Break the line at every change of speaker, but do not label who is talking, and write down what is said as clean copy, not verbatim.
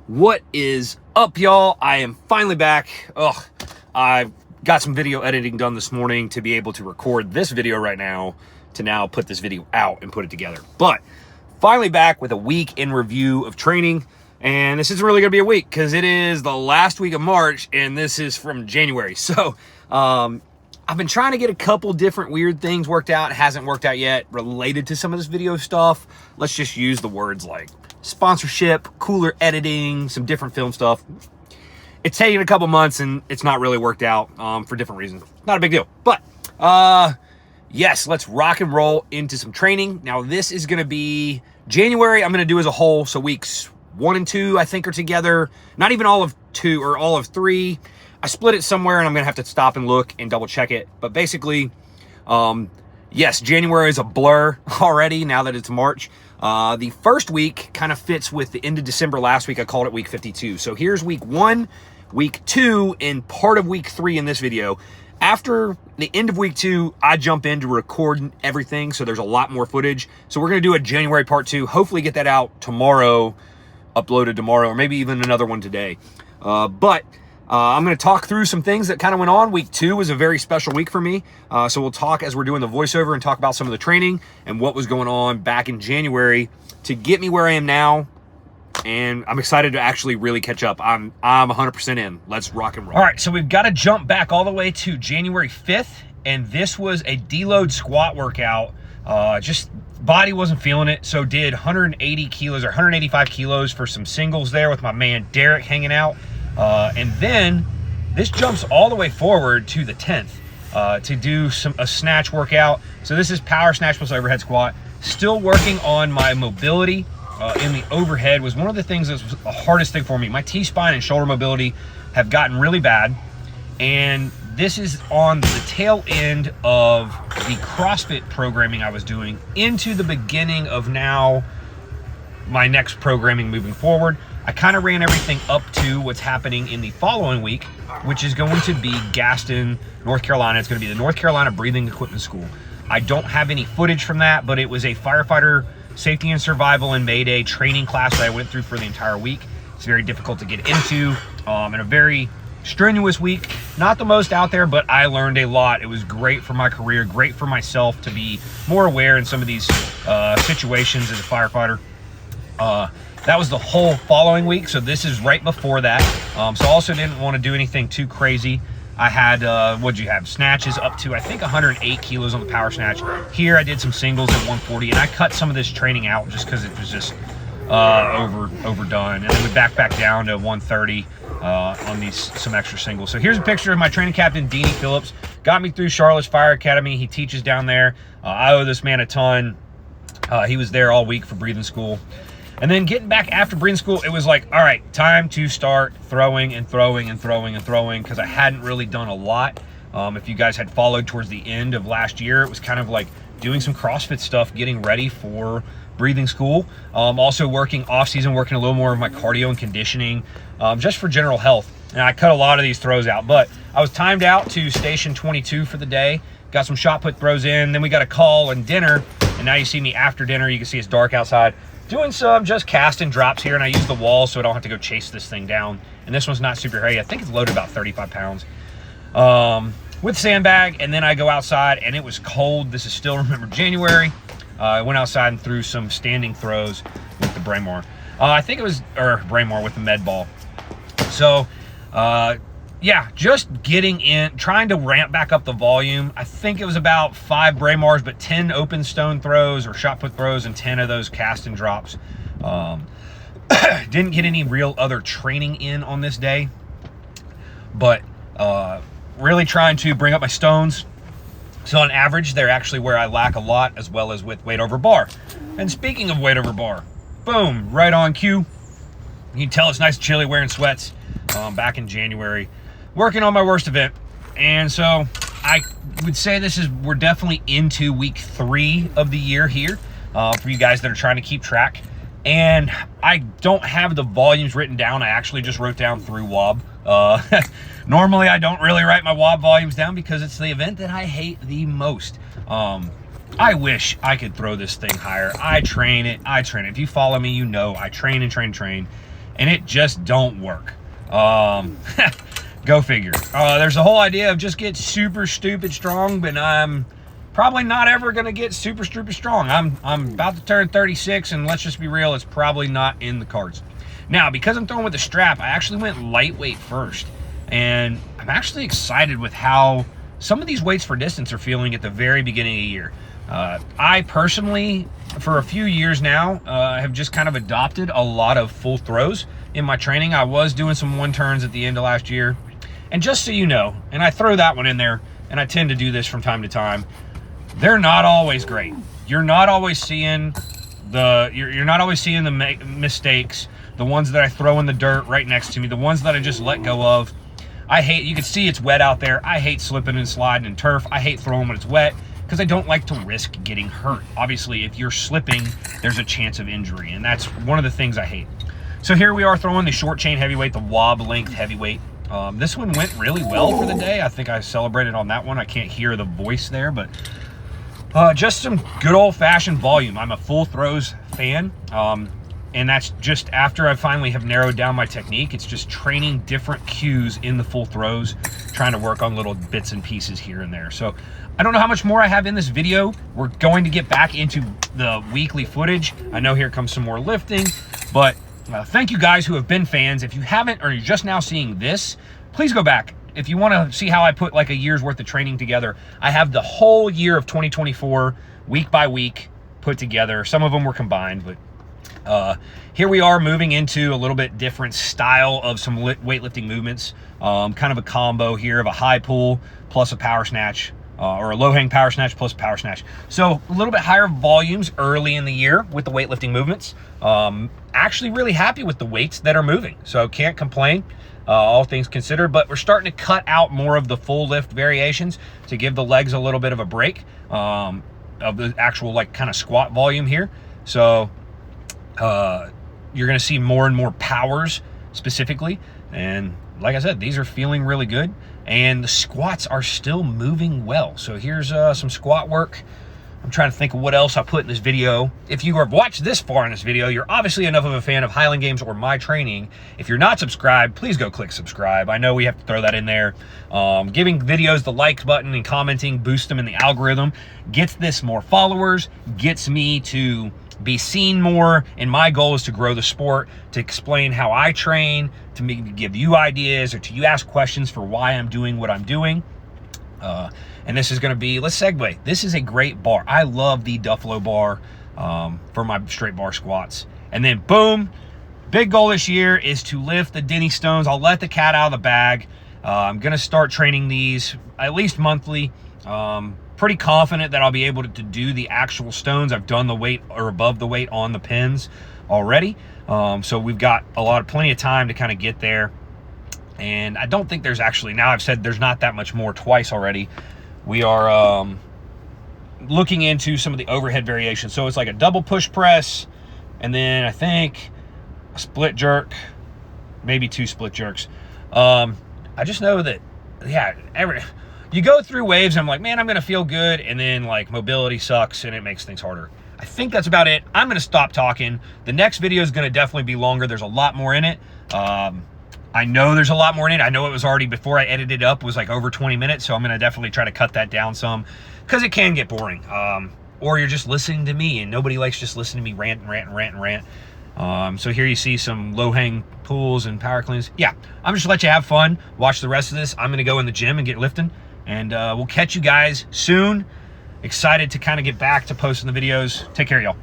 What is up, y'all? I am finally back. I've got some video editing done this morning to be able to record this video right now to now put this video out and put it together. But finally back with a week in review of training. And this isn't really going to be a week because it is the last week of March and this is from January. So I've been trying to get a couple different weird things worked out. It hasn't worked out yet related to some of this video stuff. Let's just use the words like sponsorship, cooler editing, some different film stuff. It's taken a couple months and it's not really worked out for different reasons. Not a big deal. But yes, let's rock and roll into some training. Now this is going to be January. I'm going to do as a whole. So weeks 1 and 2, I think, are together. Not even all of 2 or all of 3. I split it somewhere and I'm going to have to stop and look and double check it. But basically, yes, January is a blur already now that it's March. The first week kind of fits with the end of December last week. I called it week 52. So here's week 1, week 2, and part of week 3 in this video. After the end of week 2, I jump in to record everything. So there's a lot more footage. So we're going to do a January part 2. Hopefully get that out tomorrow, uploaded tomorrow, or maybe even another one today. I'm going to talk through some things that kind of went on. Week 2 was a very special week for me. So we'll talk as we're doing the voiceover and talk about some of the training and what was going on back in January to get me where I am now. And I'm excited to actually really catch up. I'm 100% in. Let's rock and roll. All right, so we've got to jump back all the way to January 5th. And this was a deload squat workout. Just body wasn't feeling it. So did 180 kilos or 185 kilos for some singles there with my man Derek hanging out. And then this jumps all the way forward to the 10th to do a snatch workout. So this is power snatch plus overhead squat. Still working on my mobility in the overhead was one of the things that was the hardest thing for me. My T-spine and shoulder mobility have gotten really bad. And this is on the tail end of the CrossFit programming I was doing into the beginning of now my next programming moving forward. I kind of ran everything up to what's happening in the following week, which is going to be Gaston, North Carolina. It's going to be the North Carolina Breathing Equipment School. I don't have any footage from that, but it was a firefighter safety and survival and Mayday training class that I went through for the entire week. It's very difficult to get into and a very strenuous week. Not the most out there, but I learned a lot. It was great for my career, great for myself to be more aware in some of these situations as a firefighter. That was the whole following week, so this is right before that. So I also didn't want to do anything too crazy. I had, what'd you have? Snatches up to, I think, 108 kilos on the power snatch. Here I did some singles at 140, and I cut some of this training out just because it was just overdone. And then we back down to 130 on some extra singles. So here's a picture of my training captain, Deanie Phillips. Got me through Charlotte's Fire Academy. He teaches down there. I owe this man a ton. He was there all week for breathing school. And then getting back after breathing school, it was like, all right, time to start throwing because I hadn't really done a lot. If you guys had followed towards the end of last year, it was kind of like doing some CrossFit stuff, getting ready for breathing school. Also working off season, working a little more of my cardio and conditioning, just for general health. And I cut a lot of these throws out, but I was timed out to station 22 for the day. Got some shot put throws in. Then we got a call and dinner. And now you see me after dinner. You can see it's dark outside. Doing some just cast and drops here, and I use the wall so I don't have to go chase this thing down. And this one's not super heavy. I think it's loaded about 35 pounds with sandbag. And then I go outside, and it was cold. This is still, remember, January. I went outside and threw some standing throws with the Braemore. I think it was, or Braemore with the med ball. So, yeah, just getting in, trying to ramp back up the volume. I think it was about 5 Braemores, but 10 open stone throws or shot put throws and 10 of those cast and drops. Didn't get any real other training in on this day, but really trying to bring up my stones. So on average, they're actually where I lack a lot, as well as with weight over bar. And speaking of weight over bar, boom, right on cue. You can tell it's nice and chilly wearing sweats back in January. Working on my worst event. And so I would say we're definitely into week 3 of the year here for you guys that are trying to keep track. And I don't have the volumes written down. I actually just wrote down through WOB. Normally I don't really write my WOB volumes down because it's the event that I hate the most. I wish I could throw this thing higher. I train it. If you follow me, you know I train and train. and it just don't work. Go figure. There's the whole idea of just get super stupid strong, but I'm probably not ever gonna get super stupid strong. I'm about to turn 36, and let's just be real, it's probably not in the cards. Now, because I'm throwing with the strap, I actually went lightweight first, and I'm actually excited with how some of these weights for distance are feeling at the very beginning of the year. I personally, for a few years now, have just kind of adopted a lot of full throws in my training. I was doing some one turns at the end of last year. And just so you know, and I throw that one in there, and I tend to do this from time to time, they're not always great. You're not always seeing the mistakes, the ones that I throw in the dirt right next to me, the ones that I just let go of. You can see it's wet out there. I hate slipping and sliding in turf. I hate throwing when it's wet because I don't like to risk getting hurt. Obviously, if you're slipping, there's a chance of injury, and that's one of the things I hate. So here we are throwing the short chain heavyweight, the wob length heavyweight. This one went really well for the day. I think I celebrated on that one. I can't hear the voice there, but just some good old-fashioned volume. I'm a full throws fan, and that's just after I finally have narrowed down my technique. It's just training different cues in the full throws, trying to work on little bits and pieces here and there. So I don't know how much more I have in this video. We're going to get back into the weekly footage. I know here comes some more lifting, but thank you guys who have been fans. If you haven't, or you're just now seeing this, please go back. If you want to see how I put like a year's worth of training together, I have the whole year of 2024, week by week, put together. Some of them were combined, but here we are moving into a little bit different style of some weightlifting movements. Kind of a combo here of a high pull plus a power snatch, or a low hang power snatch plus power snatch. So a little bit higher volumes early in the year with the weightlifting movements. Actually really happy with the weights that are moving, so can't complain, all things considered. But we're starting to cut out more of the full lift variations to give the legs a little bit of a break of the actual like kind of squat volume here. So you're going to see more and more powers specifically, and like I said, these are feeling really good, and the squats are still moving well. So here's some squat work. I'm trying to think of what else I put in this video. If you have watched this far in this video, you're obviously enough of a fan of Highland Games or my training. If you're not subscribed, please go click subscribe. I know we have to throw that in there. Giving videos the like button and commenting boosts them in the algorithm, gets this more followers, gets me to be seen more, and my goal is to grow the sport, to explain how I train, to maybe give you ideas, or to you ask questions for why I'm doing what I'm doing. And this is going to be, let's segue. This is a great bar. I love the Duffalo bar for my straight bar squats. And then boom, big goal this year is to lift the Denny stones. I'll let the cat out of the bag. I'm going to start training these at least monthly. Pretty confident that I'll be able to do the actual stones. I've done the weight or above the weight on the pins already. So we've got plenty of time to kind of get there. And I don't think there's actually, now I've said there's not that much more twice already. We are looking into some of the overhead variations. So it's like a double push press, and then I think a split jerk, maybe 2 split jerks. I just know that, yeah, you go through waves and I'm like, man, I'm going to feel good. And then like mobility sucks and it makes things harder. I think that's about it. I'm going to stop talking. The next video is going to definitely be longer. There's a lot more in it. I know there's a lot more in it. I know it was already, before I edited it up, was like over 20 minutes. So I'm going to definitely try to cut that down some, because it can get boring. Or you're just listening to me, and nobody likes just listening to me rant and rant and rant and rant. So here you see some low hang pulls and power cleans. Yeah, I'm just going to let you have fun. Watch the rest of this. I'm going to go in the gym and get lifting, and we'll catch you guys soon. Excited to kind of get back to posting the videos. Take care, y'all.